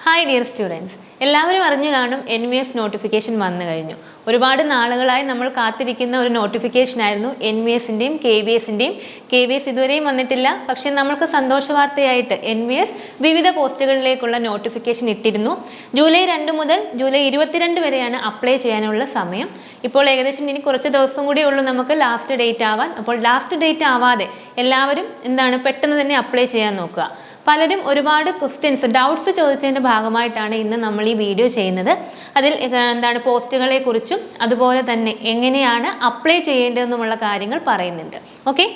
Hi dear students, എല്ലാവരും അറിഞ്ഞു കാണും NVS നോട്ടിഫിക്കേഷൻ വന്നു കഴിഞ്ഞു. ഒരുപാട് നാളുകളായി നമ്മൾ കാത്തിരിക്കുന്ന ഒരു നോട്ടിഫിക്കേഷനായിരുന്നു NVSൻ്റെയും KVSൻ്റെയും. KVS ഇതുവരെയും വന്നിട്ടില്ല. പക്ഷേ നമ്മൾക്ക് സന്തോഷ വാർത്തയായിട്ട് NVS വിവിധ പോസ്റ്റുകളിലേക്കുള്ള നോട്ടിഫിക്കേഷൻ ഇട്ടിരുന്നു. ജൂലൈ 2 മുതൽ ജൂലൈ 22 വരെയാണ് അപ്ലൈ ചെയ്യാനുള്ള സമയം. ഇപ്പോൾ ഏകദേശം ഇനി കുറച്ച് ദിവസം കൂടി ഉള്ളൂ നമുക്ക് ലാസ്റ്റ് ഡേറ്റ് ആവാൻ. അപ്പോൾ ലാസ്റ്റ് ഡേറ്റ് ആവാതെ എല്ലാവരും പെട്ടെന്ന് തന്നെ അപ്ലൈ ചെയ്യാൻ നോക്കുക. പലരും ഒരുപാട് ക്വസ്റ്റ്യൻസ് ഡൗട്ട്സ് ചോദിച്ചതിൻ്റെ ഭാഗമായിട്ടാണ് ഇന്ന് നമ്മൾ ഈ വീഡിയോ ചെയ്യുന്നത്. അതിൽ പോസ്റ്റുകളെ കുറിച്ചും അതുപോലെ തന്നെ എങ്ങനെയാണ് അപ്ലൈ ചെയ്യേണ്ടതെന്നുമുള്ള കാര്യങ്ങൾ പറയുന്നുണ്ട്. ഓക്കെ,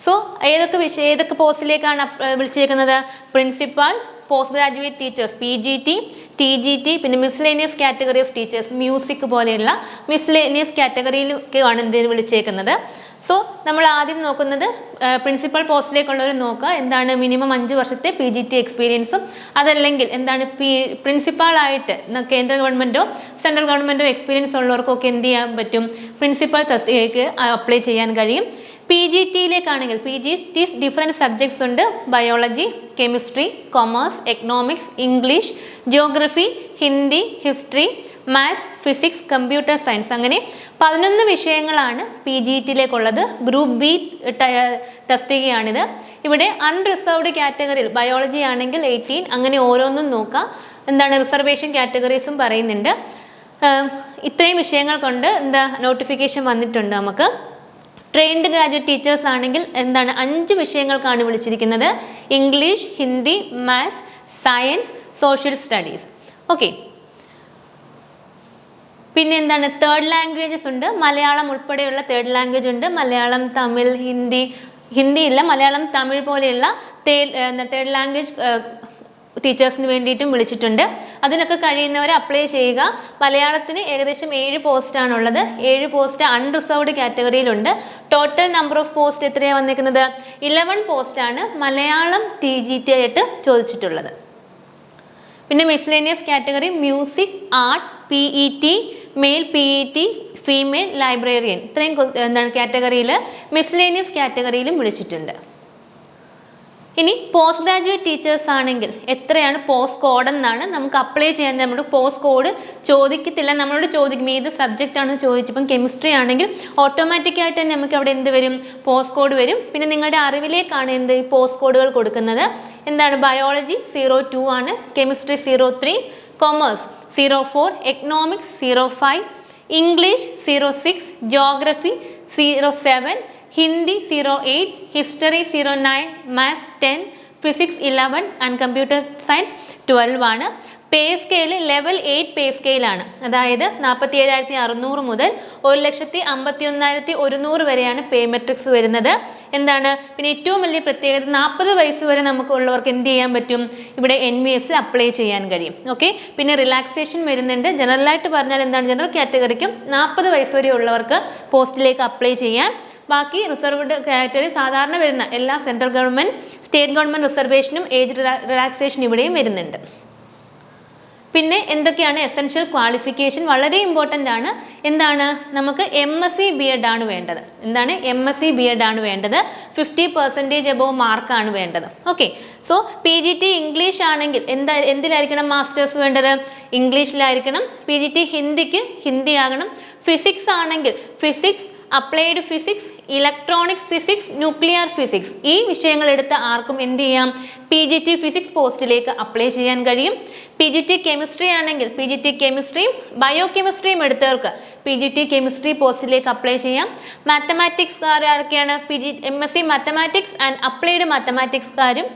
സോ ഏതൊക്കെ പോസ്റ്റിലേക്കാണ് വിളിച്ചേക്കുന്നത്? Principal, post graduate teachers PGT, TGT, പിന്നെ miscellaneous category of teachers, music പോലെയുള്ള മിസ്ലേനിയസ് കാറ്റഗറിയിലൊക്കെയാണ് എന്തിന് വിളിച്ചേക്കുന്നത്. സോ നമ്മൾ ആദ്യം നോക്കുന്നത് പ്രിൻസിപ്പൽ പോസ്റ്റിലേക്കുള്ളവർ നോക്കുക. എന്താണ് മിനിമം 5 വർഷത്തെ PGT എക്സ്പീരിയൻസും അതല്ലെങ്കിൽ പ്രിൻസിപ്പാളായിട്ട് കേന്ദ്ര ഗവൺമെൻറ്റോ സെൻട്രൽ ഗവൺമെൻറ്റോ എക്സ്പീരിയൻസ് ഉള്ളവർക്കൊക്കെ എന്ത് ചെയ്യാൻ പറ്റും? പ്രിൻസിപ്പൽ തസ്തികയ്ക്ക് അപ്ലൈ ചെയ്യാൻ കഴിയും. PGTയിലേക്കാണെങ്കിൽ PGT ഡിഫറെൻറ്റ് സബ്ജക്ട്സ് ഉണ്ട്. Biology, chemistry, commerce, economics, English, geography, Hindi, history, maths, physics, computer science, അങ്ങനെ 11 വിഷയങ്ങളാണ് PGTയിലേക്കുള്ളത്. Group B തസ്തികയാണിത്. ഇവിടെ അൺറിസർവ്ഡ് കാറ്റഗറിയിൽ ബയോളജി ആണെങ്കിൽ 18, അങ്ങനെ ഓരോന്നും നോക്കാം. റിസർവേഷൻ കാറ്റഗറീസും പറയുന്നുണ്ട്. ഇത്രയും വിഷയങ്ങൾ കൊണ്ട് നോട്ടിഫിക്കേഷൻ വന്നിട്ടുണ്ട് നമുക്ക്. ട്രെയിൻഡ് ഗ്രാജുവേറ്റ് ടീച്ചേഴ്സ് ആണെങ്കിൽ 5 വിഷയങ്ങൾക്കാണ് വിളിച്ചിരിക്കുന്നത്. English, Hindi, maths, science, social studies. Okay, പിന്നെ തേർഡ് ലാംഗ്വേജസ് ഉണ്ട്. മലയാളം ഉൾപ്പെടെയുള്ള തേർഡ് ലാംഗ്വേജ് ഉണ്ട്. മലയാളം, തമിഴ്, ഹിന്ദി ഇല്ല, മലയാളം, തമിഴ് പോലെയുള്ള തേർഡ് ലാംഗ്വേജ് ടീച്ചേഴ്സിന് വേണ്ടിയിട്ടും വിളിച്ചിട്ടുണ്ട്. അതിനൊക്കെ കഴിയുന്നവർ അപ്ലൈ ചെയ്യുക. മലയാളത്തിന് ഏകദേശം 7 പോസ്റ്റാണുള്ളത്. 7 പോസ്റ്റ് അൺറിസർവ്ഡ് കാറ്റഗറിയിലുണ്ട്. ടോട്ടൽ നമ്പർ ഓഫ് പോസ്റ്റ് എത്രയാണ് വന്നിരിക്കുന്നത്? 11 പോസ്റ്റാണ് മലയാളം TGT ആയിട്ട് ചോദിച്ചിട്ടുള്ളത്. പിന്നെ miscellaneous category music, art, PET, male PET, female, librarian, ഇത്രയും കാറ്റഗറിയിൽ മിസ്ലേനിയസ് കാറ്റഗറിയിലും വിളിച്ചിട്ടുണ്ട്. ഇനി പോസ്റ്റ് ഗ്രാജുവേറ്റ് ടീച്ചേഴ്സ് ആണെങ്കിൽ എത്രയാണ് പോസ്റ്റ് കോഡ് എന്നാണ് നമുക്ക് അപ്ലൈ ചെയ്യാൻ. നമ്മുടെ പോസ്റ്റ് കോഡ് ചോദിക്കത്തില്ല, നമ്മളോട് ചോദിക്കും ഏത് സബ്ജക്റ്റ് ആണെന്ന് ചോദിച്ചപ്പം കെമിസ്ട്രി ആണെങ്കിൽ ഓട്ടോമാറ്റിക്കായിട്ട് തന്നെ നമുക്ക് അവിടെ എന്ത് വരും? പോസ്റ്റ് കോഡ് വരും. പിന്നെ നിങ്ങളുടെ അറിവിലേക്കാണ് ഈ പോസ്റ്റ് കോഡുകൾ കൊടുക്കുന്നത്. ബയോളജി 02 ആണ്, chemistry 03, commerce 04, economics 05, English 06, geography 07, Hindi 08, history 09, maths 10, physics 11 and computer science 12 ആണ്. പേ സ്കെയിൽ ലെവൽ 8 പേ സ്കെയിലാണ്. അതായത് 47,600 മുതൽ 1,51,100 വരെയാണ് പേ മെട്രിക്സ് വരുന്നത്. പിന്നെ ഏറ്റവും വലിയ പ്രത്യേകത 40 വയസ്സ് വരെ നമുക്ക് ഉള്ളവർക്ക് എന്ത് ചെയ്യാൻ പറ്റും? ഇവിടെ NVS അപ്ലൈ ചെയ്യാൻ കഴിയും. ഓക്കെ, പിന്നെ റിലാക്സേഷൻ വരുന്നുണ്ട്. ജനറലായിട്ട് പറഞ്ഞാൽ ജനറൽ കാറ്റഗറിക്കും 40 വയസ്സ് വരെ ഉള്ളവർക്ക് പോസ്റ്റിലേക്ക് അപ്ലൈ ചെയ്യാൻ. ബാക്കി റിസർവ്ഡ് കാറ്റഗറി സാധാരണ വരുന്ന എല്ലാ സെൻട്രൽ ഗവൺമെൻറ്, സ്റ്റേറ്റ് ഗവൺമെൻറ് റിസർവേഷനും ഏജ് റിലാക്സേഷൻ ഇവിടെയും വരുന്നുണ്ട്. പിന്നെ എന്തൊക്കെയാണ് എസെൻഷ്യൽ ക്വാളിഫിക്കേഷൻ? വളരെ ഇമ്പോർട്ടൻ്റ് ആണ്. നമുക്ക് MSc B.Ed ആണ് വേണ്ടത്. MSc B.Ed ആണ് വേണ്ടത്. 50% എബോവ് മാർക്കാണ് വേണ്ടത്. ഓക്കെ, സോ PGT ഇംഗ്ലീഷ് ആണെങ്കിൽ എന്തിലായിരിക്കണം മാസ്റ്റേഴ്സ് വേണ്ടത്? ഇംഗ്ലീഷിലായിരിക്കണം. PGT ഹിന്ദിക്ക് ഹിന്ദി ആകണം. ഫിസിക്സ് ആണെങ്കിൽ physics, applied physics, electronics physics, nuclear physics, ഈ വിഷയങ്ങൾ എടുത്ത ആർക്കും എന്ത് ചെയ്യാം? PGT ഫിസിക്സ് പോസ്റ്റിലേക്ക് അപ്ലൈ ചെയ്യാൻ കഴിയും. PGT കെമിസ്ട്രി ആണെങ്കിൽ PGT കെമിസ്ട്രിയും ബയോ കെമിസ്ട്രിയും എടുത്തവർക്ക് PGT കെമിസ്ട്രി പോസ്റ്റിലേക്ക് അപ്ലൈ ചെയ്യാം. മാത്തമാറ്റിക്സ് ആരൊക്കെയാണ്? MSc മാത്തമാറ്റിക്സ് ആൻഡ് അപ്ലൈഡ് മാത്തമാറ്റിക്സുകാരും.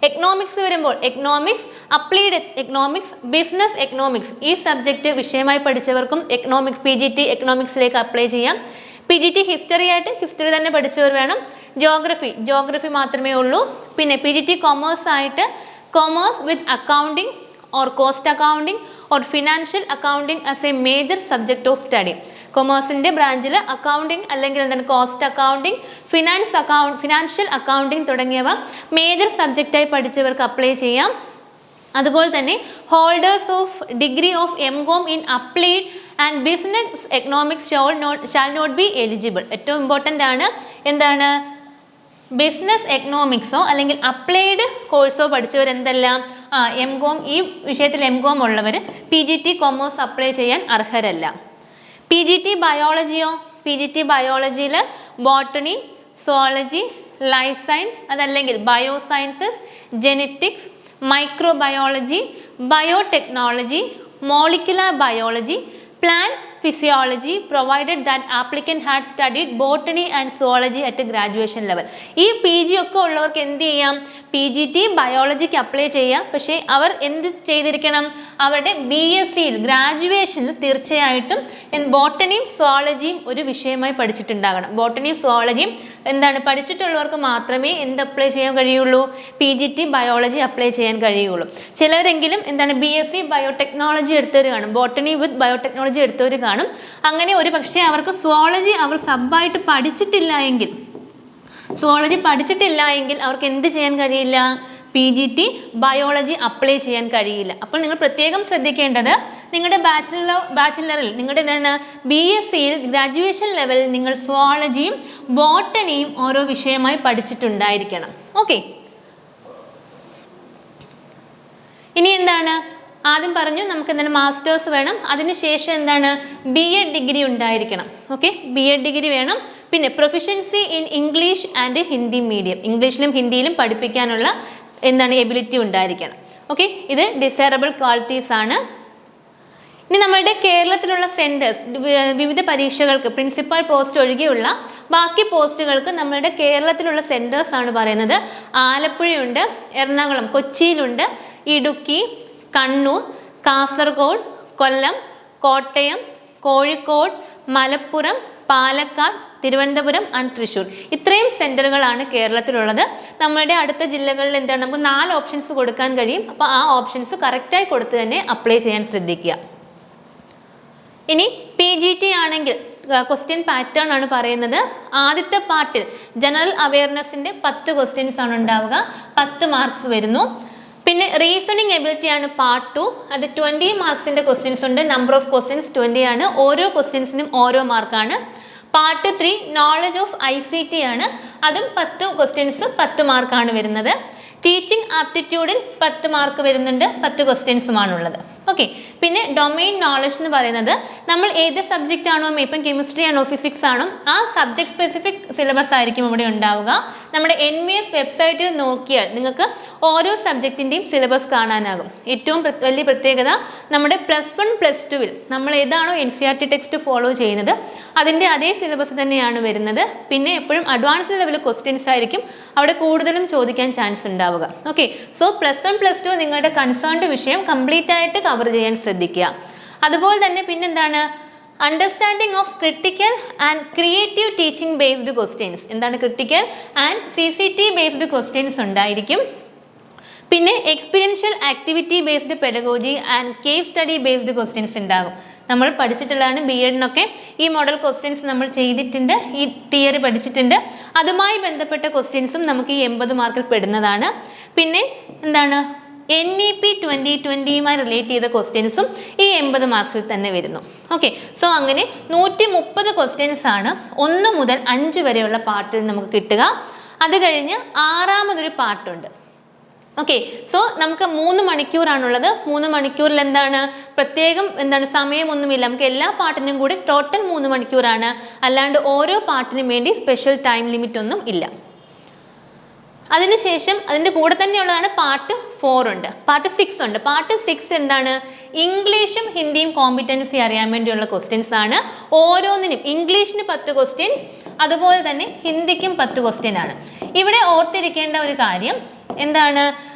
എക്കണോമിക്സ് വരുമ്പോൾ economics, applied economics, business economics, ഈ സബ്ജക്റ്റ് വിഷയമായി പഠിച്ചവർക്കും PGT എക്കണോമിക്സിലേക്ക് അപ്ലൈ ചെയ്യാം. PGT ഹിസ്റ്ററി ആയിട്ട് ഹിസ്റ്ററി തന്നെ പഠിച്ചവർ വേണം. ജിയോഗ്രഫി മാത്രമേ ഉള്ളൂ. പിന്നെ PGT കൊമേഴ്സ് ആയിട്ട് commerce with accounting or cost accounting or financial accounting as a major subject of study. കൊമേഴ്സിൻ്റെ ബ്രാഞ്ചിൽ അക്കൗണ്ടിങ് അല്ലെങ്കിൽ കോസ്റ്റ് അക്കൗണ്ടിങ്, ഫിനാൻഷ്യൽ അക്കൗണ്ടിങ് തുടങ്ങിയവ മേജർ സബ്ജക്റ്റായി പഠിച്ചവർക്ക് അപ്ലൈ ചെയ്യാം. അതുപോലെ തന്നെ holders of degree of MCom in applied and business economics shall not be eligible. ഏറ്റവും ഇമ്പോർട്ടൻ്റ് ആണ് ബിസിനസ് എക്കണോമിക്സോ അല്ലെങ്കിൽ അപ്ലൈഡ് കോഴ്സോ പഠിച്ചവർ എന്തെല്ലാം എംകോം, ഈ വിഷയത്തിൽ എംകോം ഉള്ളവർ PGT കൊമേഴ്സ് അപ്ലൈ ചെയ്യാൻ അർഹരല്ല. PGT ബയോളജിയോ, PGT ബയോളജിയിൽ ബോട്ടണി, സുവോളജി, ലൈഫ് സയൻസ് അതല്ലെങ്കിൽ bio sciences, genetics, microbiology, biotechnology, molecular biology, plant physiology provided that applicant had studied botany and zoology at a graduation level. ഈ PG ഒക്കെ ഉള്ളവർക്ക് എന്ത് ചെയ്യാം? PGT ബയോളജിക്ക് അപ്ലൈ ചെയ്യാം. പക്ഷേ അവർ എന്ത് ചെയ്തിരിക്കണം? അവരുടെ BScയിൽ ഗ്രാജുവേഷനിൽ തീർച്ചയായിട്ടും ബോട്ടണിയും സുവോളജിയും ഒരു വിഷയമായി പഠിച്ചിട്ടുണ്ടാകണം. ബോട്ടണിയും സുവോളജിയും എന്താണ് പഠിച്ചിട്ടുള്ളവർക്ക് മാത്രമേ എന്ത് അപ്ലൈ ചെയ്യാൻ കഴിയുള്ളൂ? PGT ബയോളജി അപ്ലൈ ചെയ്യാൻ കഴിയുള്ളൂ. ചിലരെങ്കിലും എന്താണ് BSc ബയോടെക്നോളജി എടുത്തവർ കാണും, ബോട്ടണി വിത്ത് ബയോടെക്നോളജി എടുത്തവർ കാണും. അങ്ങനെ ഒരു പക്ഷേ അവർക്ക് സുവോളജി അവർ സബ്ബായിട്ട് പഠിച്ചിട്ടില്ല എങ്കിൽ അവർക്ക് എന്ത് ചെയ്യാൻ കഴിയില്ല? PGT ബയോളജി അപ്ലൈ ചെയ്യാൻ കഴിയില്ല. അപ്പോൾ നിങ്ങൾ പ്രത്യേകം ശ്രദ്ധിക്കേണ്ടത്, നിങ്ങളുടെ ബാച്ചിലറിൽ നിങ്ങളുടെ എന്താണ് BScയിൽ ഗ്രാജുവേഷൻ ലെവലിൽ നിങ്ങൾ സുവോളജിയും ബോട്ടണിയും ഓരോ വിഷയമായി പഠിച്ചിട്ടുണ്ടായിരിക്കണം. ഓക്കെ, ഇനി എന്താണ്? ആദ്യം പറഞ്ഞു നമുക്ക് എന്താണ് മാസ്റ്റേഴ്സ് വേണം, അതിനുശേഷം എന്താണ് B.Ed ഡിഗ്രി ഉണ്ടായിരിക്കണം. ഓക്കെ, B.Ed ഡിഗ്രി വേണം. പിന്നെ proficiency in English and Hindi medium, ഇംഗ്ലീഷിലും ഹിന്ദിയിലും പഠിപ്പിക്കാനുള്ള എന്താണ് എബിലിറ്റി ഉണ്ടായിരിക്കണം. ഓക്കെ, ഇത് ഡിസൈറബിൾ ക്വാളിറ്റീസ് ആണ്. ഇനി നമ്മളുടെ കേരളത്തിലുള്ള സെൻറ്റേഴ്സ് വിവിധ പരീക്ഷകൾക്ക് പ്രിൻസിപ്പൽ പോസ്റ്റ് ഒഴികെയുള്ള ബാക്കി പോസ്റ്റുകൾക്ക് നമ്മളുടെ കേരളത്തിലുള്ള സെൻറ്റേഴ്സ് ആണ് പറയുന്നത്. ആലപ്പുഴയുണ്ട്, എറണാകുളം, കൊച്ചിയിലുണ്ട്, ഇടുക്കി, കണ്ണൂർ, കാസർഗോഡ്, കൊല്ലം, കോട്ടയം, കോഴിക്കോട്, മലപ്പുറം, പാലക്കാട്, തിരുവനന്തപുരം ആൻഡ് തൃശ്ശൂർ. ഇത്രയും സെൻറ്ററുകളാണ് കേരളത്തിലുള്ളത്. നമ്മളുടെ അടുത്ത ജില്ലകളിൽ എന്താണ് നമുക്ക് 4 ഓപ്ഷൻസ് കൊടുക്കാൻ കഴിയും. അപ്പോൾ ആ ഓപ്ഷൻസ് കറക്റ്റായി കൊടുത്ത് തന്നെ അപ്ലൈ ചെയ്യാൻ ശ്രദ്ധിക്കുക. ഇനി PGT ആണെങ്കിൽ ക്വസ്റ്റ്യൻ പാറ്റേൺ ആണ് പറയുന്നത്. ആദ്യത്തെ പാർട്ടിൽ ജനറൽ അവയർനെസ്സിൻ്റെ 10 ക്വസ്റ്റ്യൻസ് ആണ് ഉണ്ടാവുക, 10 മാർക്സ് വരുന്നു. പിന്നെ റീസണിങ് എബിലിറ്റി ആണ് പാർട്ട് 2, അത് 20 മാർക്സിൻ്റെ ക്വസ്റ്റ്യൻസ് ഉണ്ട്. നമ്പർ ഓഫ് ക്വസ്റ്റ്യൻസ് 20 ആണ്, ഓരോ ക്വസ്റ്റ്യൻസിനും ഓരോ മാർക്കാണ്. പാർട്ട് 3 നോളജ് ഓഫ് ICT ആണ്, അതും 10 ക്വസ്റ്റ്യൻസ് 10 മാർക്കാണ് വരുന്നത്. ടീച്ചിങ് ആപ്റ്റിറ്റ്യൂഡിൽ 10 മാർക്ക് വരുന്നുണ്ട്, 10 ക്വസ്റ്റ്യൻസുമാണുള്ളത്. ഓക്കെ, പിന്നെ ഡൊമൈൻ നോളജ് എന്ന് പറയുന്നത് നമ്മൾ ഏത് സബ്ജക്റ്റ് ആണോ, ഇപ്പം കെമിസ്ട്രി ആണോ ഫിസിക്സ് ആണോ ആ സബ്ജക്ട് സ്പെസിഫിക് സിലബസ് ആയിരിക്കും ഇവിടെ ഉണ്ടാവുക. നമ്മുടെ NVS വെബ്സൈറ്റിൽ നോക്കിയാൽ നിങ്ങൾക്ക് ഓരോ സബ്ജക്റ്റിൻ്റെയും സിലബസ് കാണാനാകും. ഏറ്റവും വലിയ പ്രത്യേകത നമ്മുടെ +1 +2 നമ്മൾ ഏതാണോ NCERT ടെക്സ്റ്റ് ഫോളോ ചെയ്യുന്നത് അതിൻ്റെ അതേ സിലബസ് തന്നെയാണ് വരുന്നത്. പിന്നെ എപ്പോഴും അഡ്വാൻസ്ഡ് ലെവൽ ക്വസ്റ്റ്യൻസ് ആയിരിക്കും അവിടെ കൂടുതലും ചോദിക്കാൻ ചാൻസ് ഉണ്ടാവുക. ഓക്കെ, സോ +1 +2 നിങ്ങളുടെ കൺസേൺഡ് വിഷയം കംപ്ലീറ്റ് ആയിട്ട് കവർ ചെയ്യാൻ ശ്രദ്ധിക്കുക. അതുപോലെ തന്നെ പിന്നെന്താണ് understanding of critical and creative teaching based questions. എന്താണ് critical and CCT based questions ഉണ്ടായിരിക്കും. പിന്നെ experiential activity based pedagogy and case study based questions ഉണ്ടാകും. നമ്മൾ പഠിച്ചിട്ടുള്ളതാണ് B.Ed-നൊക്കെ ഈ മോഡൽ ക്വസ്റ്റ്യൻസ് നമ്മൾ ചെയ്തിട്ടുണ്ട്, ഈ തിയറി പഠിച്ചിട്ടുണ്ട്. അതുമായി ബന്ധപ്പെട്ട ക്വസ്റ്റ്യൻസും നമുക്ക് ഈ 80 മാർക്കിൽ പെടുന്നതാണ്. പിന്നെ എന്താണ് NEP 2020യുമായി റിലേറ്റ് ചെയ്ത ക്വസ്റ്റ്യൻസും ഈ 80 മാർക്സിൽ തന്നെ വരുന്നു. ഓക്കെ, സോ അങ്ങനെ 130 ക്വസ്റ്റ്യൻസ് ആണ് 1 മുതൽ 5 വരെയുള്ള പാർട്ടിൽ നമുക്ക് കിട്ടുക. അത് കഴിഞ്ഞ് 6ാമതൊരു പാർട്ടുണ്ട്. ഓക്കെ, സോ നമുക്ക് 3 മണിക്കൂറാണുള്ളത്. 3 മണിക്കൂറിൽ എന്താണ് പ്രത്യേകം എന്താണ് സമയമൊന്നുമില്ല, നമുക്ക് എല്ലാ പാർട്ടിനും കൂടി ടോട്ടൽ 3 മണിക്കൂറാണ്. അല്ലാണ്ട് ഓരോ പാർട്ടിനും വേണ്ടി സ്പെഷ്യൽ ടൈം ലിമിറ്റ് ഒന്നും ഇല്ല. അതിനുശേഷം അതിൻ്റെ കൂടെ തന്നെയുള്ളതാണ് പാർട്ട് 4 ഉണ്ട്, പാർട്ട് 6 ഉണ്ട്. പാർട്ട് 6 എന്താണ് ഇംഗ്ലീഷും ഹിന്ദിയും കോമ്പിറ്റൻസി അറിയാൻ വേണ്ടിയുള്ള ക്വസ്റ്റ്യൻസ് ആണ്. ഓരോന്നിനും ഇംഗ്ലീഷിന് 10 ക്വസ്റ്റ്യൻസ്, അതുപോലെ തന്നെ ഹിന്ദിക്കും 10 ക്വസ്റ്റ്യൻ ആണ്. ഇവിടെ ഓർത്തിരിക്കേണ്ട ഒരു കാര്യം എന്താണ്,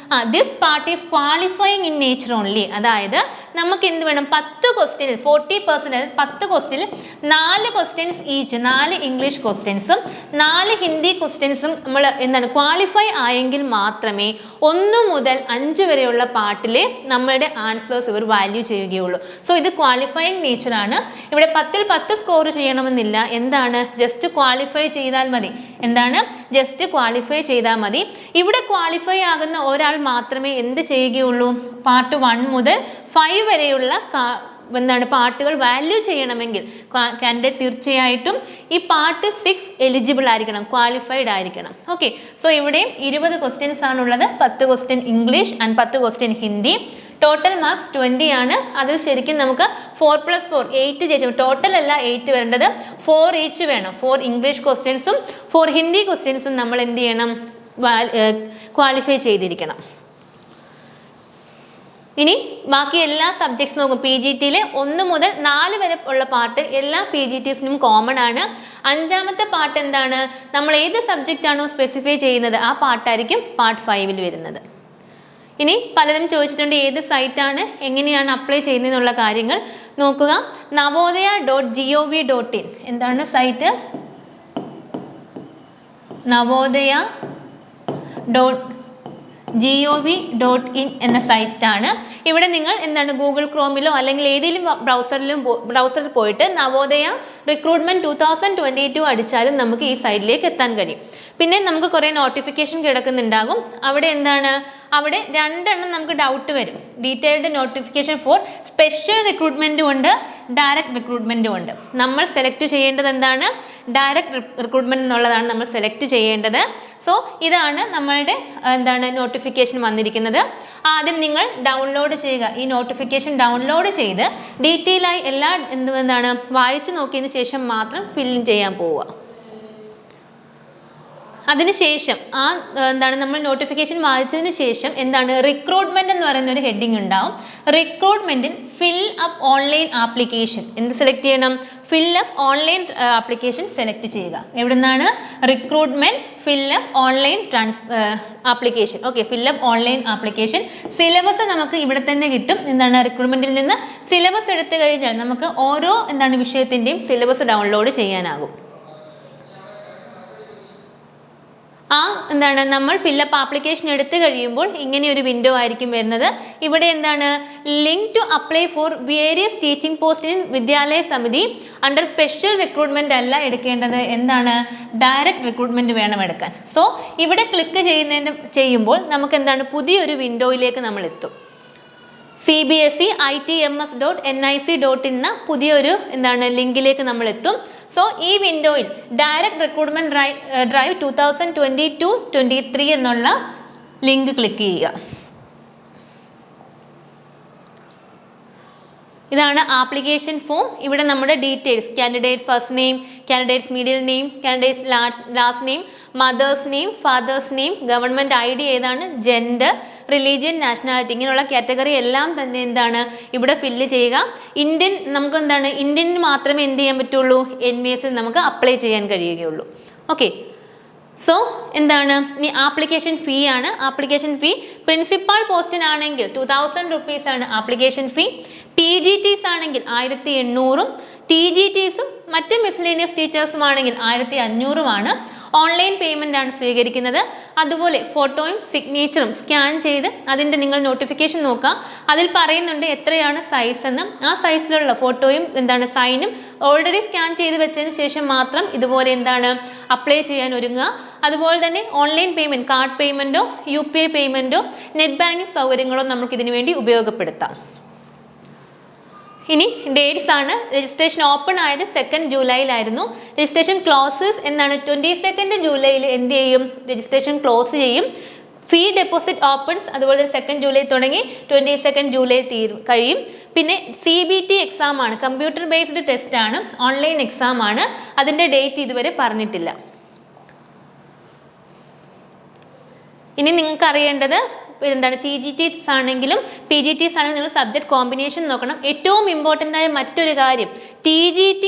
this part is qualifying in nature only. അതായത് നമുക്ക് എന്ത് വേണം 10 ക്വസ്റ്റ്യനിൽ 40% 10 ക്വസ്റ്റ്യനിൽ 4 ക്വസ്റ്റ്യൻസ് ഈച്ച്, 4 ഇംഗ്ലീഷ് ക്വസ്റ്റ്യൻസും 4 ഹിന്ദി ക്വസ്റ്റ്യൻസും നമ്മൾ എന്താണ് ക്വാളിഫൈ ആയെങ്കിൽ മാത്രമേ 1 മുതൽ 5 വരെയുള്ള പാർട്ടിലെ നമ്മളുടെ ആൻസേഴ്സ് ഇവർ വാല്യൂ ചെയ്യുകയുള്ളൂ. സോ ഇത് ക്വാളിഫയിങ് നേച്ചർ ആണ്. ഇവിടെ 10ൽ 10 സ്കോർ ചെയ്യണമെന്നില്ല. എന്താണ് ജസ്റ്റ് ക്വാളിഫൈ ചെയ്താൽ മതി. എന്താണ് ജസ്റ്റ് ക്വാളിഫൈ ചെയ്താൽ മതി. ഇവിടെ ക്വാളിഫൈ ആകുന്ന ഒരാൾ മാത്രമേ എന്ത് ചെയ്യുകയുള്ളൂ, പാർട്ട് 1 മുതൽ 5 വരെയുള്ള എന്താണ് പാർട്ടുകൾ വാല്യൂ ചെയ്യണമെങ്കിൽ കാൻഡിഡേറ്റ് തീർച്ചയായിട്ടും ഈ പാർട്ട് 6 എലിജിബിൾ ആയിരിക്കണം, ക്വാളിഫൈഡ് ആയിരിക്കണം. ഓക്കെ, സോ ഇവിടെയും 20 ക്വസ്റ്റ്യൻസ് ആണുള്ളത്. 10 question English and 10 question Hindi. Total marks 20 ആണ്. അതിൽ ശരിക്കും നമുക്ക് 4+4 8 ജയിച്ചു. ടോട്ടൽ അല്ല 8 വരേണ്ടത്, 4 ഈച്ച് വേണം. 4 ഇംഗ്ലീഷ് ക്വസ്റ്റ്യൻസും 4 ഹിന്ദി ക്വസ്റ്റ്യൻസും നമ്മൾ എന്ത് ചെയ്യണം, ക്വാളിഫൈ ചെയ്തിരിക്കണം. ഇനി ബാക്കി എല്ലാ സബ്ജക്ട്സ് നോക്കും. PGT-യിൽ 1 മുതൽ 4 വരെ ഉള്ള പാർട്ട് എല്ലാ PGTസിനും കോമൺ ആണ്. 5ാമത്തെ പാർട്ട് എന്താണ്, നമ്മൾ ഏത് സബ്ജക്റ്റ് ആണോ സ്പെസിഫൈ ചെയ്യുന്നത് ആ പാർട്ടായിരിക്കും പാർട്ട് 5-ൽ വരുന്നത്. ഇനി പലരും ചോദിച്ചിട്ടുണ്ട് ഏത് സൈറ്റാണ്, എങ്ങനെയാണ് അപ്ലൈ ചെയ്യുന്നതെന്നുള്ള കാര്യങ്ങൾ നോക്കുക. navodaya.gov.in എന്താണ് സൈറ്റ്, navodaya.gov.in എന്ന സൈറ്റാണ്. ഇവിടെ നിങ്ങൾ എന്താണ് ഗൂഗിൾ ക്രോമിലോ അല്ലെങ്കിൽ ഏതെങ്കിലും ബ്രൗസറിൽ പോയിട്ട് നവോദയ റിക്രൂട്ട്മെന്റ് 2022 അടിച്ചാലും നമുക്ക് ഈ സൈറ്റിലേക്ക് എത്താൻ കഴിയും. പിന്നെ നമുക്ക് കുറേ നോട്ടിഫിക്കേഷൻ കിടക്കുന്നുണ്ടാകും. അവിടെ എന്താണ്, അവിടെ 2 എണ്ണം നമുക്ക് ഡൗട്ട് വരും. ഡീറ്റെയിൽഡ് നോട്ടിഫിക്കേഷൻ ഫോർ സ്പെഷ്യൽ റിക്രൂട്ട്മെൻറ്റും ഉണ്ട്, ഡയറക്റ്റ് റിക്രൂട്ട്മെൻറ്റും ഉണ്ട്. നമ്മൾ സെലക്ട് ചെയ്യേണ്ടത് എന്താണ്, ഡയറക്റ്റ് റിക്രൂട്ട്മെൻറ്റ് എന്നുള്ളതാണ് നമ്മൾ സെലക്ട് ചെയ്യേണ്ടത്. സോ ഇതാണ് നമ്മളുടെ എന്താണ് നോട്ടിഫിക്കേഷൻ വന്നിരിക്കുന്നത്. ആദ്യം നിങ്ങൾ ഡൗൺലോഡ് ചെയ്യുക. ഈ നോട്ടിഫിക്കേഷൻ ഡൗൺലോഡ് ചെയ്ത് ഡീറ്റെയിൽ ആയി എല്ലാ എന്താണ് വായിച്ചു നോക്കിയതിന് ശേഷം മാത്രം ഫില്ലിങ് ചെയ്യാൻ പോവുക. അതിനുശേഷം എന്താണ് നമ്മൾ നോട്ടിഫിക്കേഷൻ വായിച്ചതിന് ശേഷം എന്താണ് റിക്രൂട്ട്മെന്റ് എന്ന് പറയുന്ന ഒരു ഹെഡിങ് ഉണ്ടാവും. റിക്രൂട്ട്മെന്റിൽ ഫിൽ അപ്പ് ഓൺലൈൻ ആപ്ലിക്കേഷൻ എന്ത് സെലക്ട് ചെയ്യണം, fill up online application select ചെയ്യുക. എവിടെ നിന്നാണ്, recruitment fill up online application. Okay, fill up online application. Syllabus നമുക്ക് ഇവിടെ തന്നെ കിട്ടും. എന്താണ് റിക്രൂട്ട്മെന്റിൽ നിന്ന് സിലബസ് എടുത്തു കഴിഞ്ഞാൽ നമുക്ക് ഓരോ എന്താണ് വിഷയത്തിൻ്റെയും സിലബസ് ഡൗൺലോഡ് ചെയ്യാനാകും. എന്താണ് നമ്മൾ ഫില്ലപ്പ് ആപ്ലിക്കേഷൻ എടുത്തു കഴിയുമ്പോൾ ഇങ്ങനെ ഒരു വിൻഡോ ആയിരിക്കും വരുന്നത്. ഇവിടെ എന്താണ് link to apply for various teaching post in Vidyalaya Samiti under special recruitment അല്ല എടുക്കേണ്ടത്, എന്താണ് ഡയറക്റ്റ് റിക്രൂട്ട്മെന്റ് വേണം എടുക്കാൻ. സോ ഇവിടെ ക്ലിക്ക് ചെയ്യുമ്പോൾ നമുക്ക് എന്താണ് പുതിയൊരു വിൻഡോയിലേക്ക് നമ്മൾ എത്തും. cbse.itms.nic.in എന്ന പുതിയൊരു എന്താണ് ലിങ്കിലേക്ക് നമ്മൾ എത്തും. സോ ഈ വിൻഡോയിൽ ഡയറക്റ്റ് റിക്രൂട്ട്മെന്റ് ഡ്രൈവ് 2022-23 എന്നുള്ള ലിങ്ക് ക്ലിക്ക് ചെയ്യുക. ഇതാണ് ആപ്ലിക്കേഷൻ ഫോം. ഇവിടെ നമ്മുടെ details, candidates first name, candidates middle name, candidates last name, mothers name, fathers name, government ID ഏതാണ്, ജെൻഡർ, റിലീജിയൻ, നാഷണാലിറ്റി, ഇങ്ങനെയുള്ള കാറ്റഗറി എല്ലാം തന്നെ എന്താണ് ഇവിടെ ഫില്ല് ചെയ്യുക. ഇന്ത്യൻ നമുക്ക് എന്താണ് ഇന്ത്യന് മാത്രമേ എന്ത് ചെയ്യാൻ പറ്റുള്ളൂ, NVS നമുക്ക് അപ്ലൈ ചെയ്യാൻ കഴിയുകയുള്ളൂ. ഓക്കെ, സോ എന്താണ് ഇനി ആപ്ലിക്കേഷൻ ഫീ ആണ്. ആപ്ലിക്കേഷൻ ഫീ പ്രിൻസിപ്പൽ പോസ്റ്റിനാണെങ്കിൽ 2000 rupees ആണ് ആപ്ലിക്കേഷൻ ഫീ. PGTs ആണെങ്കിൽ 1800, TGTസും മറ്റ് മിസ്ലേനിയസ് ടീച്ചേഴ്സും ആണെങ്കിൽ 1500 ഓൺലൈൻ പേയ്മെൻ്റ് ആണ് സ്വീകരിക്കുന്നത്. അതുപോലെ ഫോട്ടോയും സിഗ്നേച്ചറും സ്കാൻ ചെയ്ത് അതിൻ്റെ നിങ്ങൾ നോട്ടിഫിക്കേഷൻ നോക്കുക. അതിൽ പറയുന്നുണ്ട് എത്രയാണ് സൈസ് എന്ന്. ആ സൈസിലുള്ള ഫോട്ടോയും എന്താണ് സൈനും ഓൾറെഡി സ്കാൻ ചെയ്ത് വെച്ചതിന് ശേഷം മാത്രം ഇതുപോലെ എന്താണ് അപ്ലൈ ചെയ്യാൻ ഒരുങ്ങുക. അതുപോലെ തന്നെ ഓൺലൈൻ പേയ്മെൻറ്റ്, കാർഡ് പേയ്മെൻറ്റോ UPI പേയ്മെൻറ്റോ നെറ്റ് ബാങ്കിങ് സൗകര്യങ്ങളോ നമുക്ക് ഇതിനു വേണ്ടി ഉപയോഗപ്പെടുത്താം. ഇനി ഡേറ്റ്സ് ആണ്. രജിസ്ട്രേഷൻ ഓപ്പൺ ആയത് 2nd ജൂലൈയിലായിരുന്നു. രജിസ്ട്രേഷൻ ക്ലോസസ് എന്നാണ് 22nd ജൂലൈയിൽ എന്ത് ചെയ്യും, രജിസ്ട്രേഷൻ ക്ലോസ് ചെയ്യും. ഫീ ഡെപ്പോസിറ്റ് ഓപ്പൺസ് അതുപോലെ 2nd ജൂലൈ തുടങ്ങി 22nd ജൂലൈ കഴിയും. പിന്നെ CBT എക്സാം ആണ്, കമ്പ്യൂട്ടർ ബേസ്ഡ് ടെസ്റ്റ് ആണ്, ഓൺലൈൻ എക്സാം ആണ്. അതിൻ്റെ ഡേറ്റ് ഇതുവരെ പറഞ്ഞിട്ടില്ല. ഇനി നിങ്ങൾക്ക് അറിയേണ്ടത് എന്താണ് TGTs ആണെങ്കിലും PGTs ആണെങ്കിലും നിങ്ങൾ സബ്ജക്ട് കോമ്പിനേഷൻ നോക്കണം. ഏറ്റവും ഇമ്പോർട്ടൻ്റ് ആയ മറ്റൊരു കാര്യം TGT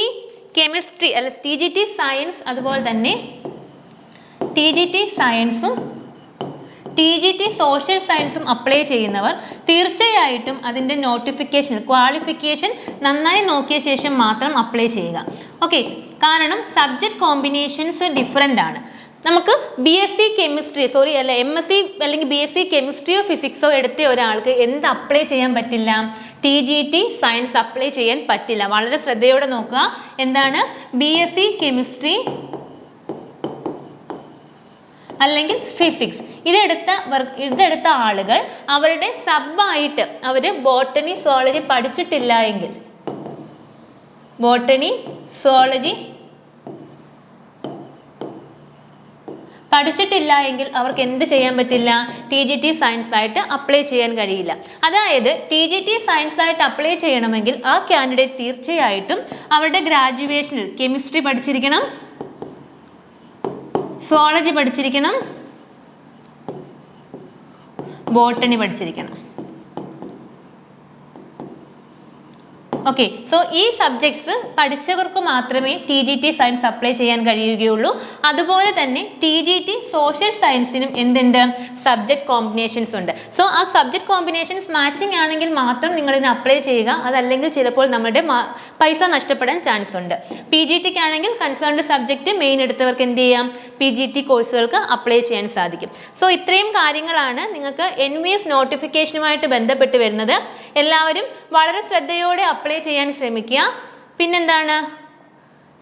കെമിസ്ട്രി അല്ല TGT സയൻസ്, അതുപോലെ തന്നെ TGT സയൻസും TGT സോഷ്യൽ സയൻസും അപ്ലൈ ചെയ്യുന്നവർ തീർച്ചയായിട്ടും അതിൻ്റെ നോട്ടിഫിക്കേഷൻ ക്വാളിഫിക്കേഷൻ നന്നായി നോക്കിയ ശേഷം മാത്രം അപ്ലൈ ചെയ്യുക. ഓക്കെ, കാരണം സബ്ജക്ട് കോമ്പിനേഷൻസ് ഡിഫറെൻ്റ് ആണ്. നമുക്ക് MSc അല്ലെങ്കിൽ BSc കെമിസ്ട്രിയോ ഫിസിക്സോ എടുത്ത ഒരാൾക്ക് എന്ത് അപ്ലൈ ചെയ്യാൻ പറ്റില്ല, TGT സയൻസ് അപ്ലൈ ചെയ്യാൻ പറ്റില്ല. വളരെ ശ്രദ്ധയോടെ നോക്കുക. എന്താണ് BSc കെമിസ്ട്രി അല്ലെങ്കിൽ ഫിസിക്സ് ഇതെടുത്ത ആളുകൾ അവരുടെ സബായിട്ട് അവർ ബോട്ടണി സുവോളജി പഠിച്ചിട്ടില്ല എങ്കിൽ ബോട്ടണി, സുവോളജി പഠിച്ചിട്ടില്ല എങ്കിൽ അവർക്ക് എന്ത് ചെയ്യാൻ പറ്റില്ല? TGT സയൻസ് ആയിട്ട് അപ്ലൈ ചെയ്യാൻ കഴിയില്ല. അതായത് TGT സയൻസ് ആയിട്ട് അപ്ലൈ ചെയ്യണമെങ്കിൽ ആ കാൻഡിഡേറ്റ് തീർച്ചയായിട്ടും അവരുടെ ഗ്രാജുവേഷനിൽ കെമിസ്ട്രി പഠിച്ചിരിക്കണം, സുവോളജി പഠിച്ചിരിക്കണം, ബോട്ടണി പഠിച്ചിരിക്കണം. ഓക്കെ, സോ ഈ സബ്ജക്ട്സ് പഠിച്ചവർക്ക് മാത്രമേ TGT സയൻസ് അപ്ലൈ ചെയ്യാൻ കഴിയുകയുള്ളൂ. അതുപോലെ തന്നെ TGT സോഷ്യൽ സയൻസിനും എന്തുണ്ട്? സബ്ജക്ട് കോമ്പിനേഷൻസ് ഉണ്ട്. സോ ആ സബ്ജക്ട് കോമ്പിനേഷൻസ് മാച്ചിങ് ആണെങ്കിൽ മാത്രം നിങ്ങൾ ഇതിന് അപ്ലൈ ചെയ്യുക. അതല്ലെങ്കിൽ ചിലപ്പോൾ നമ്മുടെ പൈസ നഷ്ടപ്പെടാൻ ചാൻസ് ഉണ്ട്. PGTക്ക് ആണെങ്കിൽ കൺസേൺഡ് സബ്ജക്റ്റ് മെയിൻ എടുത്തവർക്ക് എന്ത് ചെയ്യാം? PGT കോഴ്സുകൾക്ക് അപ്ലൈ ചെയ്യാൻ സാധിക്കും. സോ ഇത്രയും കാര്യങ്ങളാണ് നിങ്ങൾക്ക് NVS നോട്ടിഫിക്കേഷനുമായിട്ട് ബന്ധപ്പെട്ട് വരുന്നത്. എല്ലാവരും വളരെ ശ്രദ്ധയോടെ അപ്ലൈ ചെയ്യാൻ ശ്രമിക്കുക. പിന്നെന്താണ്,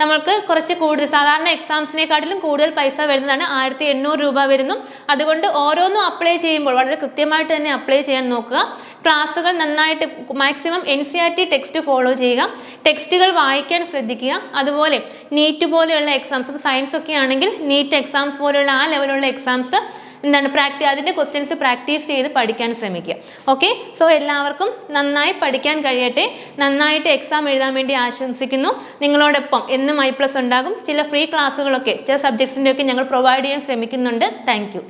നമ്മൾക്ക് കുറച്ച് കൂടുതൽ സാധാരണ എക്സാംസിനെക്കാട്ടിലും കൂടുതൽ പൈസ വരുന്നതാണ്. 1800 രൂപ വരുന്നു. അതുകൊണ്ട് ഓരോന്നും അപ്ലൈ ചെയ്യുമ്പോൾ വളരെ കൃത്യമായിട്ട് തന്നെ അപ്ലൈ ചെയ്യാൻ നോക്കുക. ക്ലാസ്സുകൾ നന്നായിട്ട് മാക്സിമം NCERT ടെക്സ്റ്റ് ഫോളോ ചെയ്യുക, ടെക്സ്റ്റുകൾ വായിക്കാൻ ശ്രദ്ധിക്കുക. അതുപോലെ നീറ്റ് പോലെയുള്ള എക്സാംസ്, സയൻസ് ഒക്കെ ആണെങ്കിൽ നീറ്റ് എക്സാംസ് പോലെയുള്ള ആ ലെവലുള്ള എക്സാംസ് എന്താണ് അതിൻ്റെ ക്വസ്റ്റ്യൻസ് പ്രാക്ടീസ് ചെയ്ത് പഠിക്കാൻ ശ്രമിക്കുക. ഓക്കെ, സോ എല്ലാവർക്കും നന്നായി പഠിക്കാൻ കഴിയട്ടെ. നന്നായിട്ട് എക്സാം എഴുതാൻ വേണ്ടി ആശംസിക്കുന്നു. നിങ്ങളോടൊപ്പം എന്നും I+ ഉണ്ടാകും. ചില ഫ്രീ ക്ലാസ്സുകളൊക്കെ ചില സബ്ജക്ട്സിൻ്റെയൊക്കെ ഞങ്ങൾ പ്രൊവൈഡ് ചെയ്യാൻ ശ്രമിക്കുന്നുണ്ട്. Thank you.